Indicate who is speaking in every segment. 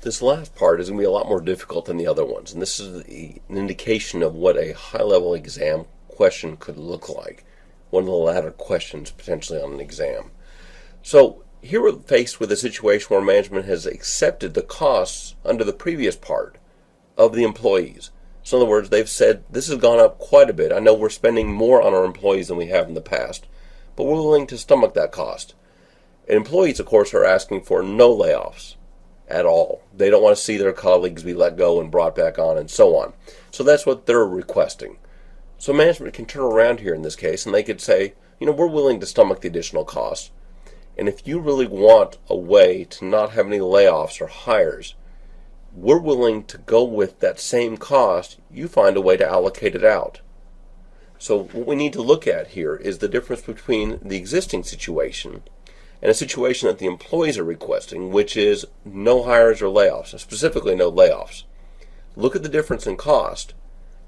Speaker 1: This last part is going to be a lot more difficult than the other ones, and this is an indication of what a high-level exam question could look like. One of the latter questions potentially on an exam. So here we're faced with a situation where management has accepted the costs under the previous part of the employees. So in other words, they've said this has gone up quite a bit. I know we're spending more on our employees than we have in the past, but we're willing to stomach that cost. And employees, of course, are asking for no layoffs at all. They don't want to see their colleagues be let go and brought back on and so on. So that's what they're requesting. So management can turn around here in this case and they could say, we're willing to stomach the additional costs. And if you really want a way to not have any layoffs or hires, we're willing to go with that same cost. You find a way to allocate it out. So what we need to look at here is the difference between the existing situation and a situation that the employees are requesting, which is no hires or layoffs, specifically no layoffs. Look at the difference in cost,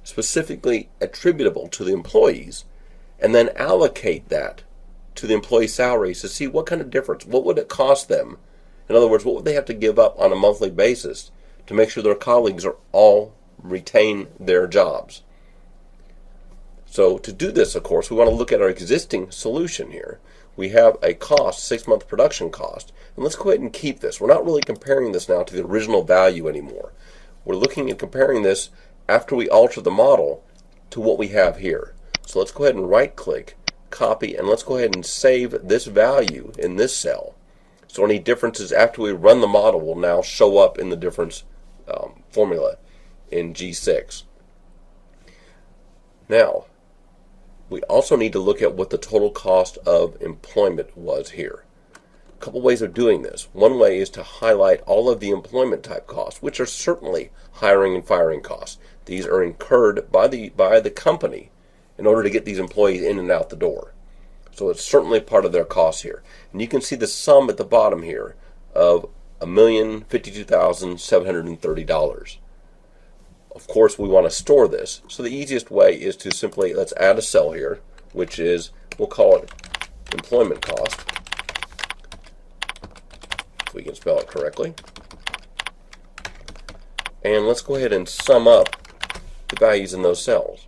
Speaker 1: specifically attributable to the employees, and then allocate that to the employee salaries to see what kind of difference, what would it cost them? In other words, what would they have to give up on a monthly basis to make sure their colleagues are all retain their jobs? So to do this, of course, we want to look at our existing solution here. We have a cost, 6-month production cost, and let's go ahead and keep this. We're not really comparing this now to the original value anymore. We're looking at comparing this after we alter the model to what we have here. So let's go ahead and right-click, copy, and let's go ahead and save this value in this cell. So any differences after we run the model will now show up in the difference formula in G6. Now, we also need to look at what the total cost of employment was here. A couple ways of doing this. One way is to highlight all of the employment type costs, which are certainly hiring and firing costs. These are incurred by the company in order to get these employees in and out the door. So it's certainly part of their costs here. And you can see the sum at the bottom here of $1,052,730. Of course, we want to store this. So the easiest way is to simply, let's add a cell here, which is, we'll call it employment cost, if we can spell it correctly. And let's go ahead and sum up the values in those cells.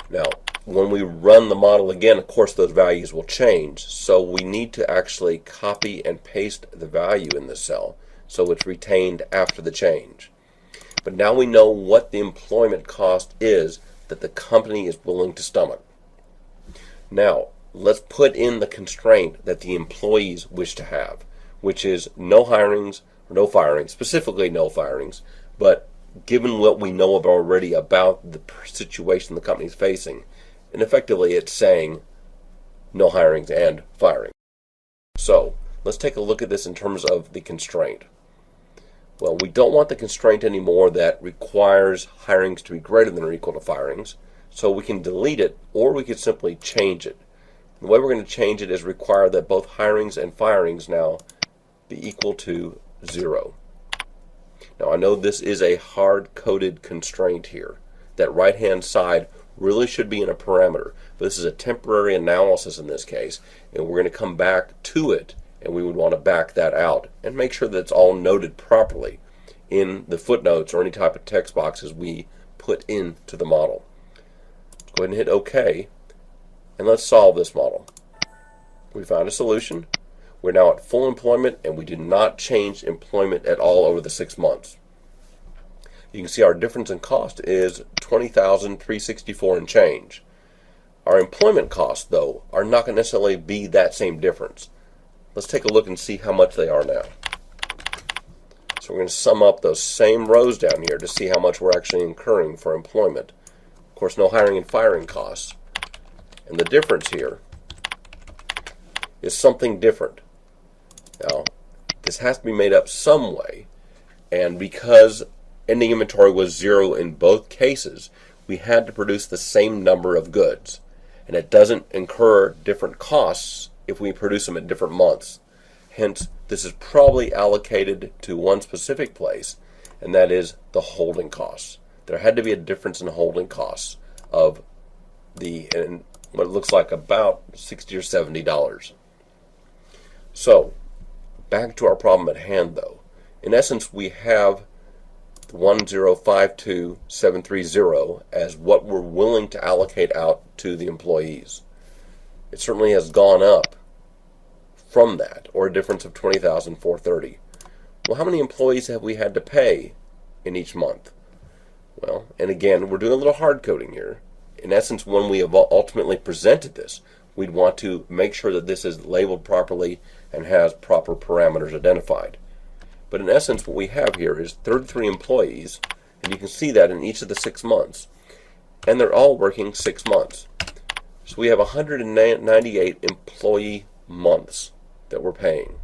Speaker 1: Now, when we run the model again, of course, those values will change. So we need to actually copy and paste the value in the cell so it's retained after the change. But now we know what the employment cost is that the company is willing to stomach. Now, let's put in the constraint that the employees wish to have, which is no hirings or no firings, specifically no firings, but given what we know already about the situation the company is facing, and effectively it's saying no hirings and firing. So let's take a look at this in terms of the constraint. Well, we don't want the constraint anymore that requires hirings to be greater than or equal to firings, so we can delete it or we could simply change it. The way we're going to change it is require that both hirings and firings now be equal to 0. Now I know this is a hard-coded constraint here. That right-hand side really should be in a parameter, but this is a temporary analysis in this case, and we're going to come back to it, and we would want to back that out and make sure that it's all noted properly in the footnotes or any type of text boxes we put into the model. Let's go ahead and hit OK, and let's solve this model. We found a solution. We're now at full employment, and we did not change employment at all over the 6 months. You can see our difference in cost is $20,364 and change. Our employment costs, though, are not going to necessarily be that same difference. Let's take a look and see how much they are now. So we're going to sum up those same rows down here to see how much we're actually incurring for employment. Of course, no hiring and firing costs. And the difference here is something different. Now, this has to be made up some way, and because ending inventory was 0 in both cases, we had to produce the same number of goods. And it doesn't incur different costs if we produce them at different months. Hence, this is probably allocated to one specific place, and that is the holding costs. There had to be a difference in holding costs of what it looks like about $60 or $70. So, back to our problem at hand though. In essence, we have 1052730 as what we're willing to allocate out to the employees. It certainly has gone up from that, or a difference of 20,430. Well, how many employees have we had to pay in each month? Well, and again, we're doing a little hard coding here. In essence, when we have ultimately presented this, we'd want to make sure that this is labeled properly and has proper parameters identified. But in essence, what we have here is 33 employees, and you can see that in each of the 6 months. And they're all working 6 months. So we have 198 employee months that we're paying.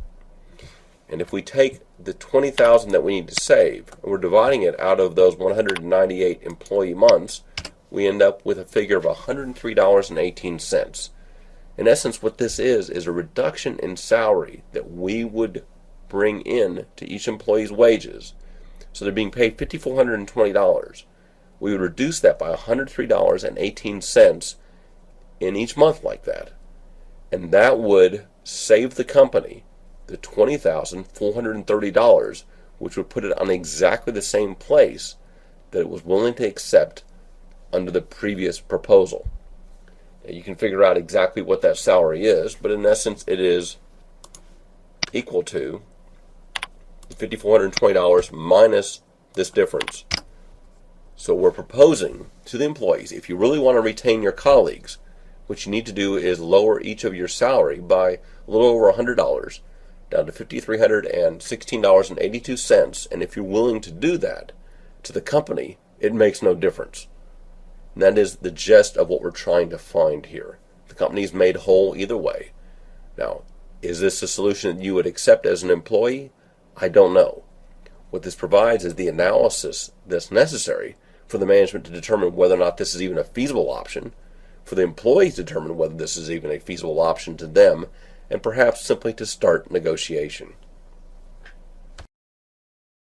Speaker 1: And if we take the 20,000 that we need to save, and we're dividing it out of those 198 employee months, we end up with a figure of $103.18. In essence, what this is a reduction in salary that we would bring in to each employee's wages. So they're being paid $5,420. We would reduce that by $103.18 in each month like that. And that would save the company the $20,430, which would put it on exactly the same place that it was willing to accept under the previous proposal. Now, you can figure out exactly what that salary is, but in essence it is equal to $5,420 minus this difference. So we're proposing to the employees, if you really want to retain your colleagues, what you need to do is lower each of your salary by a little over $100 down to $5,316.82. And if you're willing to do that to the company, it makes no difference. And that is the gist of what we're trying to find here. The company's made whole either way. Now, is this a solution that you would accept as an employee? I don't know. What this provides is the analysis that's necessary for the management to determine whether or not this is even a feasible option, for the employees to determine whether this is even a feasible option to them, and perhaps simply to start negotiation.